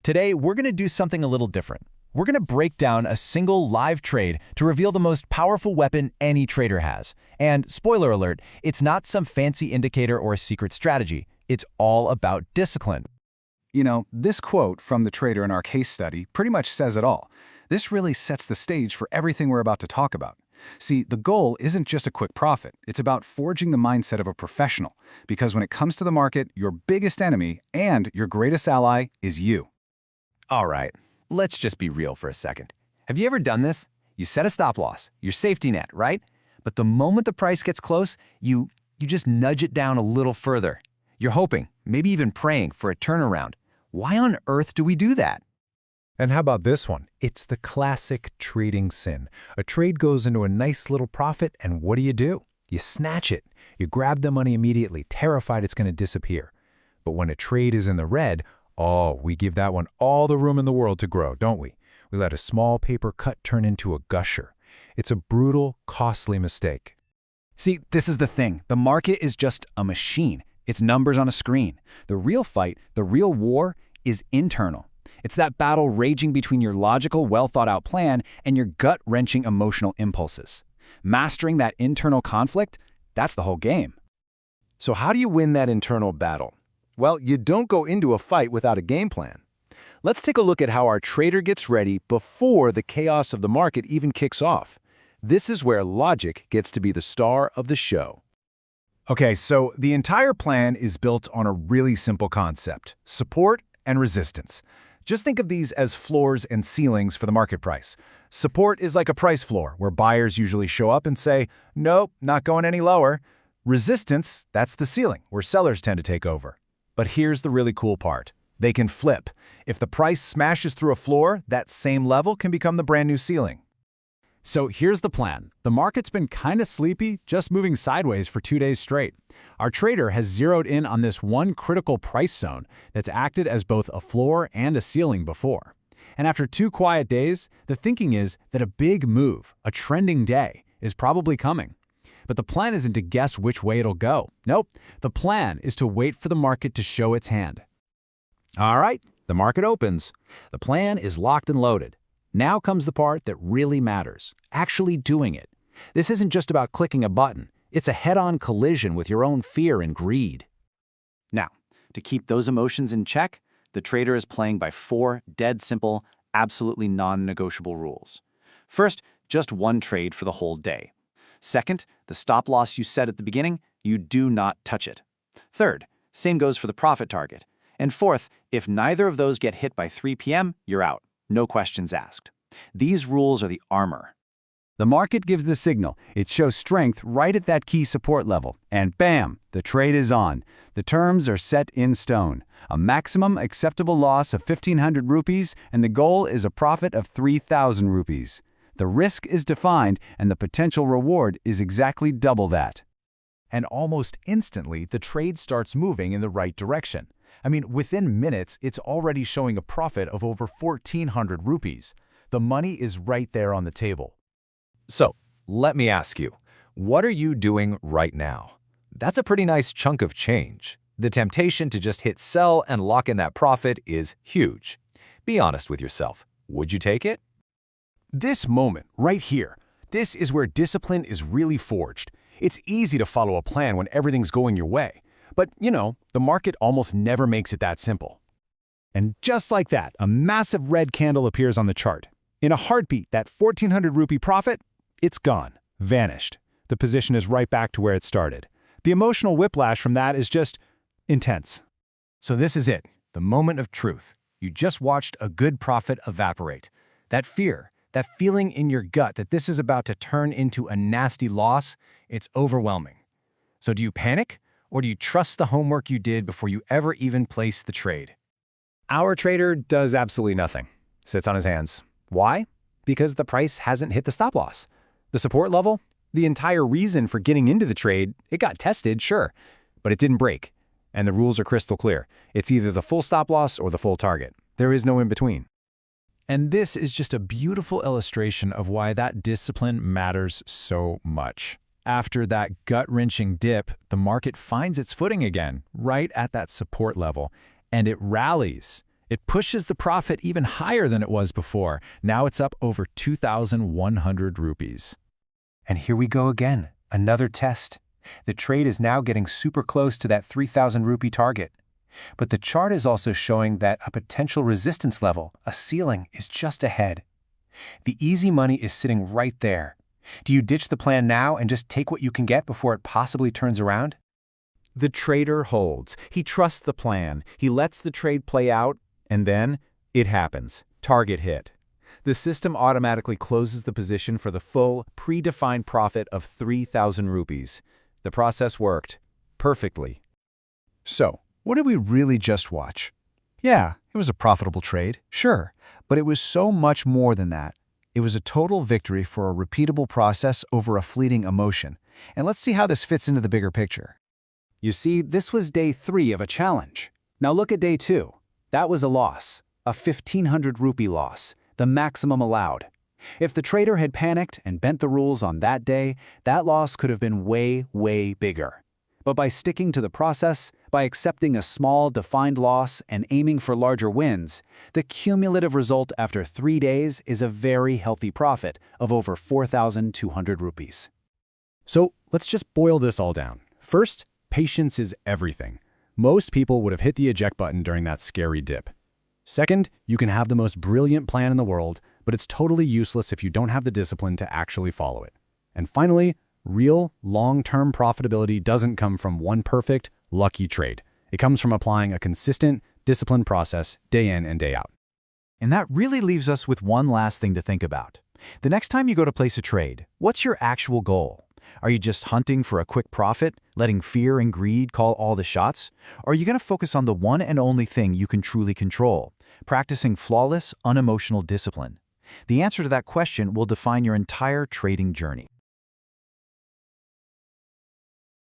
Today, we're going to do something a little different. We're going to break down a single live trade to reveal the most powerful weapon any trader has. And spoiler alert, it's not some fancy indicator or a secret strategy. It's all about discipline. You know, this quote from the trader in our case study pretty much says it all. This really sets the stage for everything we're about to talk about. See, the goal isn't just a quick profit. It's about forging the mindset of a professional. Because when it comes to the market, your biggest enemy and your greatest ally is you. All right, let's just be real for a second. Have you ever done this? You set a stop loss, your safety net, right? But the moment the price gets close, you just nudge it down a little further. You're hoping, maybe even praying for a turnaround. Why on earth do we do that? And how about this one? It's the classic trading sin. A trade goes into a nice little profit, and what do? You snatch it. You grab the money immediately, terrified it's going to disappear. But when a trade is in the red, we give that one all the room in the world to grow, don't we? We let a small paper cut turn into a gusher. It's a brutal, costly mistake. See, this is the thing. The market is just a machine. It's numbers on a screen. The real fight, the real war, is internal. It's that battle raging between your logical, well-thought-out plan and your gut-wrenching emotional impulses. Mastering that internal conflict, that's the whole game. So how do you win that internal battle? Well, you don't go into a fight without a game plan. Let's take a look at how our trader gets ready before the chaos of the market even kicks off. This is where logic gets to be the star of the show. Okay, so the entire plan is built on a really simple concept: support and resistance. Just think of these as floors and ceilings for the market price. Support is like a price floor, where buyers usually show up and say, nope, not going any lower. Resistance, that's the ceiling, where sellers tend to take over. But here's the really cool part. They can flip. If the price smashes through a floor, that same level can become the brand new ceiling. So here's the plan. The market's been kind of sleepy, just moving sideways for 2 days straight. Our trader has zeroed in on this one critical price zone that's acted as both a floor and a ceiling before. And after 2 quiet days, the thinking is that a big move, a trending day, is probably coming. But the plan isn't to guess which way it'll go. Nope, the plan is to wait for the market to show its hand. All right, the market opens. The plan is locked and loaded. Now comes the part that really matters, actually doing it. This isn't just about clicking a button. It's a head-on collision with your own fear and greed. Now, to keep those emotions in check, the trader is playing by 4 dead simple, absolutely non-negotiable rules. First, just one trade for the whole day. Second, the stop loss you set at the beginning, you do not touch it. Third, same goes for the profit target. And fourth, if neither of those get hit by 3 p.m., you're out. No questions asked. These rules are the armor. The market gives the signal. It shows strength right at that key support level. And bam, the trade is on. The terms are set in stone. A maximum acceptable loss of 1,500 rupees, and the goal is a profit of 3,000 rupees. The risk is defined, and the potential reward is exactly double that. And almost instantly, the trade starts moving in the right direction. I mean, within minutes, it's already showing a profit of over 1,400 rupees. The money is right there on the table. So, let me ask you, what are you doing right now? That's a pretty nice chunk of change. The temptation to just hit sell and lock in that profit is huge. Be honest with yourself. Would you take it? This moment, right here, this is where discipline is really forged. It's easy to follow a plan when everything's going your way. But, you know, the market almost never makes it that simple. And just like that, a massive red candle appears on the chart. In a heartbeat, that 1,400 rupee profit, it's gone, vanished. The position is right back to where it started. The emotional whiplash from that is just intense. So this is it, the moment of truth. You just watched a good profit evaporate. That fear, that feeling in your gut that this is about to turn into a nasty loss, it's overwhelming. So do you panic? Or do you trust the homework you did before you ever even placed the trade? Our trader does absolutely nothing. Sits on his hands. Why? Because the price hasn't hit the stop loss. The support level? The entire reason for getting into the trade, it got tested, sure, but it didn't break. And the rules are crystal clear. It's either the full stop loss or the full target. There is no in between. And this is just a beautiful illustration of why that discipline matters so much. After that gut-wrenching dip, the market finds its footing again, right at that support level, and it rallies. It pushes the profit even higher than it was before. Now it's up over 2,100 rupees. And here we go again, another test. The trade is now getting super close to that 3,000 rupee target. But the chart is also showing that a potential resistance level, a ceiling, is just ahead. The easy money is sitting right there. Do you ditch the plan now and just take what you can get before it possibly turns around? The trader holds. He trusts the plan. He lets the trade play out, and then it happens. Target hit. The system automatically closes the position for the full, predefined profit of 3,000 rupees. The process worked perfectly. So, what did we really just watch? Yeah, it was a profitable trade, sure, but it was so much more than that. It was a total victory for a repeatable process over a fleeting emotion. And let's see how this fits into the bigger picture. You see, this was day 3 of a challenge. Now look at day 2. That was a loss, a 1,500 rupee loss, the maximum allowed. If the trader had panicked and bent the rules on that day, that loss could have been way, way bigger. But by sticking to the process, by accepting a small, defined loss and aiming for larger wins, the cumulative result after 3 days is a very healthy profit of over 4,200 rupees. So let's just boil this all down. First, patience is everything. Most people would have hit the eject button during that scary dip. Second, you can have the most brilliant plan in the world, but it's totally useless if you don't have the discipline to actually follow it. And finally, real, long-term profitability doesn't come from one perfect, lucky trade. It comes from applying a consistent, disciplined process day in and day out. And that really leaves us with one last thing to think about. The next time you go to place a trade, what's your actual goal? Are you just hunting for a quick profit, letting fear and greed call all the shots? Or are you going to focus on the one and only thing you can truly control, practicing flawless, unemotional discipline? The answer to that question will define your entire trading journey.